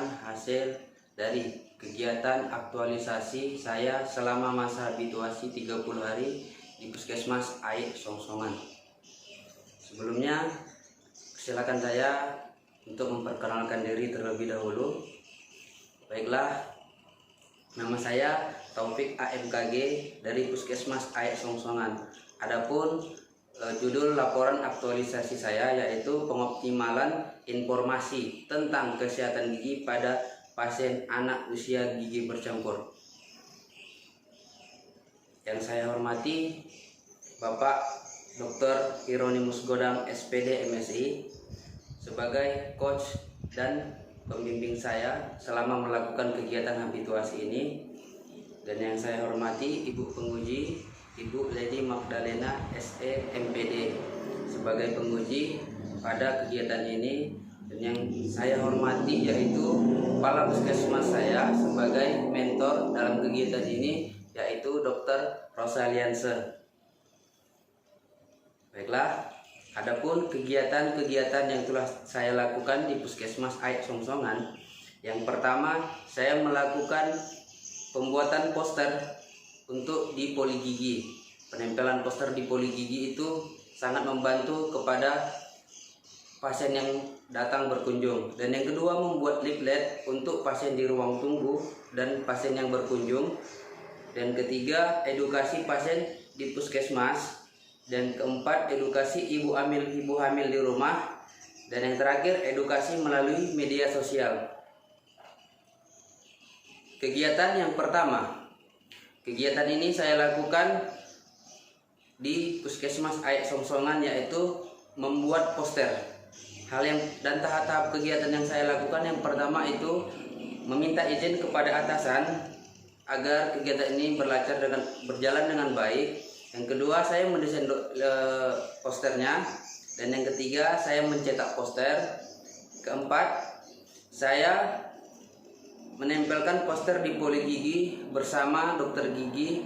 merupakan hasil dari kegiatan aktualisasi saya selama masa habituasi 30 hari di Puskesmas AIK Songsongan. Sebelumnya, silakan saya untuk memperkenalkan diri terlebih dahulu. Baiklah, nama saya Taufik AMKG dari Puskesmas AIK Songsongan. Adapun judul laporan aktualisasi saya yaitu pengoptimalan informasi tentang kesehatan gigi pada pasien anak usia gigi bercampur. Yang saya hormati Bapak Dr. Hieronymus Godang SPD MSI sebagai coach dan pembimbing saya selama melakukan kegiatan habituasi ini, dan yang saya hormati Ibu penguji Ibu Lady Magdalena SE MPD sebagai penguji pada kegiatan ini, dan yang saya hormati yaitu kepala puskesmas saya sebagai mentor dalam kegiatan ini yaitu Dr. Rosalianse. Baiklah, adapun kegiatan-kegiatan yang telah saya lakukan di Puskesmas AIK Songsongan, yang pertama saya melakukan pembuatan poster untuk di poli gigi. Penempelan poster di poli gigi itu sangat membantu kepada pasien yang datang berkunjung. Dan yang kedua, membuat leaflet untuk pasien di ruang tunggu dan pasien yang berkunjung. Dan ketiga, edukasi pasien di puskesmas. Dan keempat, edukasi ibu hamil di rumah. Dan yang terakhir, edukasi melalui media sosial. Kegiatan yang pertama, kegiatan ini saya lakukan di Puskesmas AIK Songsongan yaitu membuat poster. Dan tahap-tahap kegiatan yang saya lakukan, yang pertama itu meminta izin kepada atasan agar kegiatan ini berjalan dengan baik. Yang kedua, saya mendesain posternya, dan yang ketiga saya mencetak poster. Keempat, saya menempelkan poster di poli gigi bersama dokter gigi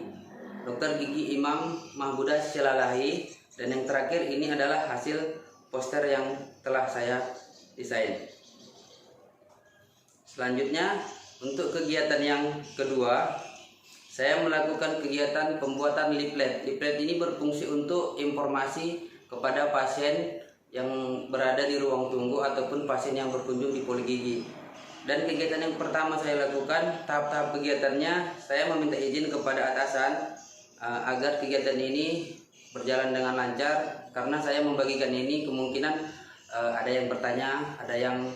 Imam Mahbudah Silalahi. Dan yang terakhir, ini adalah hasil poster yang telah saya desain. Selanjutnya, untuk kegiatan yang kedua, saya melakukan kegiatan pembuatan leaflet. Leaflet ini berfungsi untuk informasi kepada pasien yang berada di ruang tunggu ataupun pasien yang berkunjung di poli gigi. Dan kegiatan yang pertama saya lakukan, tahap-tahap kegiatannya, saya meminta izin kepada atasan agar kegiatan ini berjalan dengan lancar, karena saya membagikan ini kemungkinan ada yang bertanya, ada yang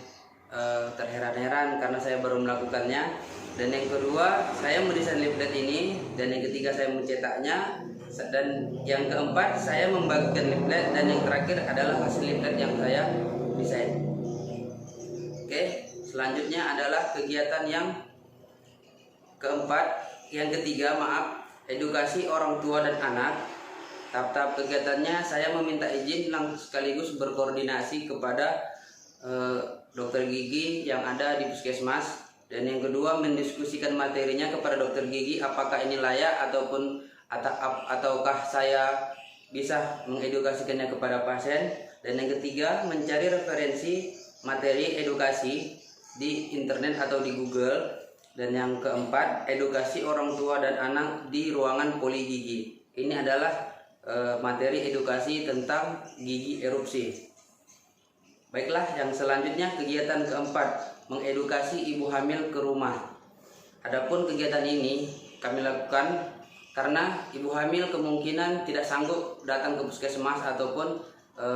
terheran-heran karena saya baru melakukannya. Dan yang kedua, saya mendesain leaflet ini, dan yang ketiga saya mencetaknya, dan yang keempat saya membagikan leaflet, dan yang terakhir adalah hasil leaflet yang saya desain. Oke. Selanjutnya adalah kegiatan yang ketiga, edukasi orang tua dan anak. Tahap-tahap kegiatannya, saya meminta izin sekaligus berkoordinasi kepada dokter gigi yang ada di puskesmas. Dan yang kedua, mendiskusikan materinya kepada dokter gigi, apakah ini layak ataukah saya bisa mengedukasikannya kepada pasien. Dan yang ketiga, mencari referensi materi edukasi di internet atau di Google. Dan yang keempat, edukasi orang tua dan anak di ruangan poli gigi. Ini adalah materi edukasi tentang gigi erupsi. Baiklah, yang selanjutnya kegiatan keempat, mengedukasi ibu hamil ke rumah. Adapun kegiatan ini kami lakukan karena ibu hamil kemungkinan tidak sanggup datang ke puskesmas ataupun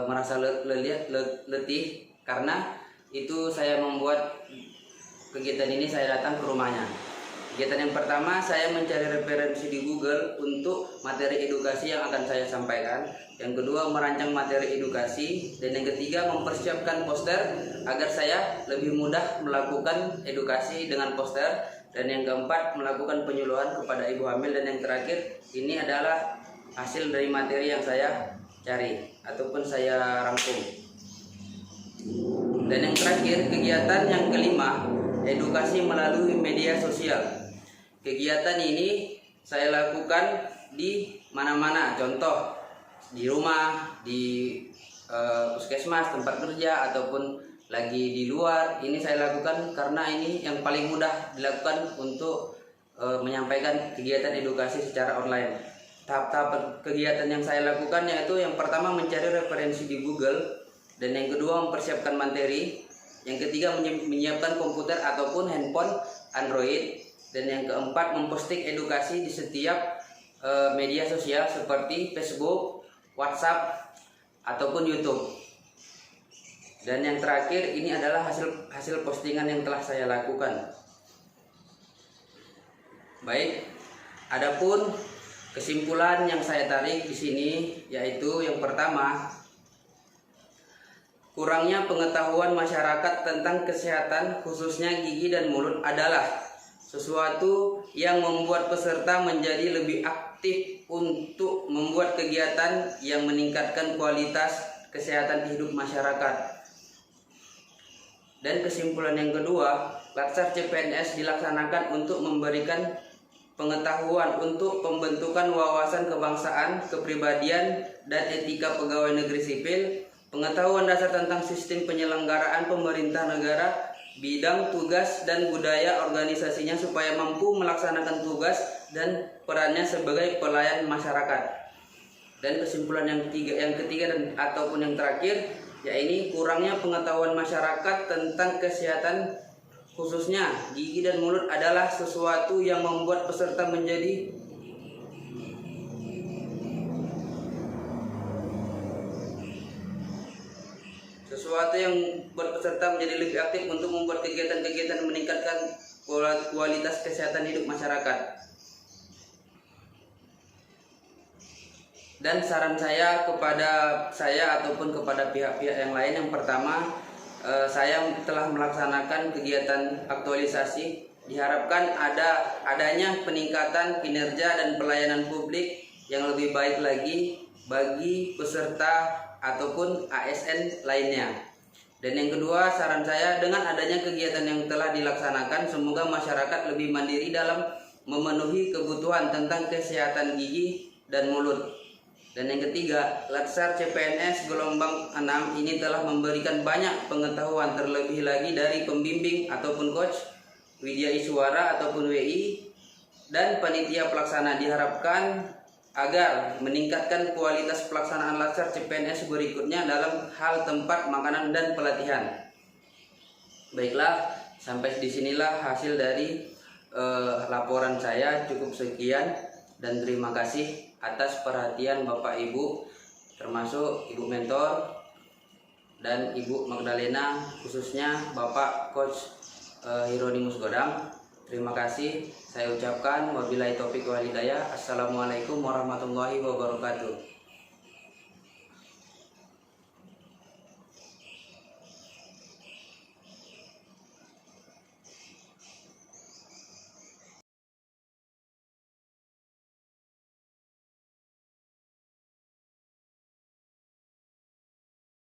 merasa letih. Karena itu saya membuat kegiatan ini, saya datang ke rumahnya. Kegiatan yang pertama, saya mencari referensi di Google untuk materi edukasi yang akan saya sampaikan. Yang kedua, merancang materi edukasi. Dan yang ketiga, mempersiapkan poster agar saya lebih mudah melakukan edukasi dengan poster. Dan yang keempat, melakukan penyuluhan kepada ibu hamil. Dan yang terakhir, ini adalah hasil dari materi yang saya cari ataupun saya rangkum. Dan yang terakhir, kegiatan yang kelima, edukasi melalui media sosial. Kegiatan ini saya lakukan di mana-mana, contoh di rumah, di puskesmas tempat kerja, ataupun lagi di luar, ini saya lakukan karena ini yang paling mudah dilakukan untuk menyampaikan kegiatan edukasi secara online. Tahap-tahap kegiatan yang saya lakukan yaitu yang pertama mencari referensi di Google, dan yang kedua mempersiapkan materi, yang ketiga menyiapkan komputer ataupun handphone Android, dan yang keempat memposting edukasi di setiap media sosial seperti Facebook, WhatsApp, ataupun YouTube. Dan yang terakhir ini adalah hasil postingan yang telah saya lakukan. Baik, adapun kesimpulan yang saya tarik di sini yaitu yang pertama, kurangnya pengetahuan masyarakat tentang kesehatan khususnya gigi dan mulut adalah sesuatu yang membuat peserta menjadi lebih aktif untuk membuat kegiatan yang meningkatkan kualitas kesehatan hidup masyarakat. Dan kesimpulan yang kedua, Latsar CPNS dilaksanakan untuk memberikan pengetahuan untuk pembentukan wawasan kebangsaan, kepribadian, dan etika pegawai negeri sipil, pengetahuan dasar tentang sistem penyelenggaraan pemerintah negara, bidang tugas dan budaya organisasinya supaya mampu melaksanakan tugas dan perannya sebagai pelayan masyarakat. Dan kesimpulan yang ketiga dan ataupun yang terakhir, yaitu kurangnya pengetahuan masyarakat tentang kesehatan khususnya gigi dan mulut adalah sesuatu yang membuat peserta menjadi lebih aktif untuk membuat kegiatan-kegiatan meningkatkan kualitas kesehatan hidup masyarakat. Dan saran saya kepada saya ataupun kepada pihak-pihak yang lain, yang pertama, saya telah melaksanakan kegiatan aktualisasi. Diharapkan adanya peningkatan kinerja dan pelayanan publik yang lebih baik lagi bagi peserta ataupun ASN lainnya. Dan yang kedua, saran saya, dengan adanya kegiatan yang telah dilaksanakan, semoga masyarakat lebih mandiri dalam memenuhi kebutuhan tentang kesehatan gigi dan mulut. Dan yang ketiga, Latsar CPNS gelombang 6 ini telah memberikan banyak pengetahuan, terlebih lagi dari pembimbing ataupun coach, Widya Iswara ataupun WI, dan panitia pelaksana. Diharapkan agar meningkatkan kualitas pelaksanaan Latsar CPNS berikutnya dalam hal tempat, makanan, dan pelatihan. Baiklah, sampai disinilah hasil dari laporan saya. Cukup sekian dan terima kasih atas perhatian Bapak Ibu, termasuk Ibu Mentor dan Ibu Magdalena, khususnya Bapak Coach Hieronimus Godang. Terima kasih saya ucapkan. Wabillahi taufiq wal hidayah. Assalamualaikum warahmatullahi wabarakatuh.